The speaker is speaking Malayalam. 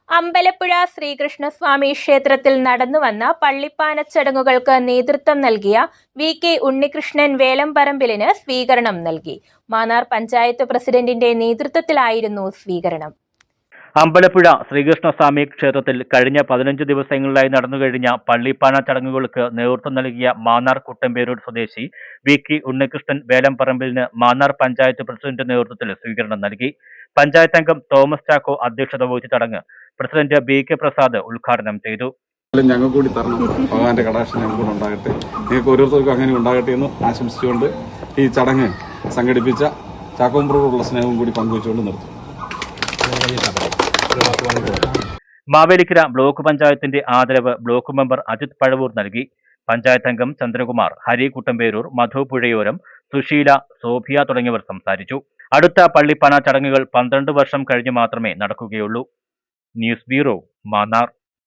അമ്പലപ്പുഴ ശ്രീകൃഷ്ണസ്വാമി ക്ഷേത്രത്തിൽ നടന്നുവന്ന പള്ളിപ്പാന ചടങ്ങുകൾക്ക് നേതൃത്വം നൽകിയ വി.കെ. ഉണ്ണികൃഷ്ണൻ വേലംപറമ്പിലിന് സ്വീകരണം നൽകി. മാന്നാർ പഞ്ചായത്ത് പ്രസിഡന്റിന്റെ നേതൃത്വത്തിലായിരുന്നു സ്വീകരണം. അമ്പലപ്പുഴ ശ്രീകൃഷ്ണസ്വാമി ക്ഷേത്രത്തിൽ കഴിഞ്ഞ 15 ദിവസങ്ങളിലായി നടന്നുകഴിഞ്ഞ പള്ളിപ്പാന ചടങ്ങുകൾക്ക് നേതൃത്വം നൽകിയ മാന്നാർ കുട്ടമ്പേരൂർ സ്വദേശി വി.കെ. ഉണ്ണികൃഷ്ണൻ വേലംപറമ്പിലിന് മാന്നാർ പഞ്ചായത്ത് പ്രസിഡന്റ് നേതൃത്വത്തിൽ സ്വീകരണം നൽകി. പഞ്ചായത്ത് അംഗം തോമസ് ചാക്കോ അധ്യക്ഷത വഹിച്ച ചടങ്ങ് പ്രസിഡന്റ് ബി.കെ. പ്രസാദ് ഉദ്ഘാടനം ചെയ്തു. ഞങ്ങൾ കൂടി തരണം, ഭഗവാന്റെ കടാക്ഷം ഞങ്ങൾക്ക് ഉണ്ടാകട്ടെ, നിങ്ങൾക്ക് ഓരോരുത്തർക്കും അങ്ങനെ ഉണ്ടാകട്ടെ എന്ന് ആശംസിച്ചുകൊണ്ട് ഈ ചടങ്ങ് സംഘടിപ്പിച്ച ചാക്കോമ്പ്രോടുള്ള സ്നേഹവും കൂടി പങ്കുവച്ചുകൊണ്ട് നിർത്തും. മാവേലിക്കര ബ്ലോക്ക് പഞ്ചായത്തിന്റെ ആദരവ് ബ്ലോക്ക് മെമ്പർ അജിത് പഴവൂർ നൽകി. പഞ്ചായത്ത് അംഗം ചന്ദ്രകുമാർ, ഹരി കുട്ടമ്പേരൂർ, മധു പുഴയോരം, സുശീല, സോഫിയ തുടങ്ങിയവർ സംസാരിച്ചു. അടുത്ത പള്ളിപ്പാന ചടങ്ങുകൾ 12 വർഷം കഴിഞ്ഞ് മാത്രമേ നടക്കുകയുള്ളൂ. News bureau, Mannar.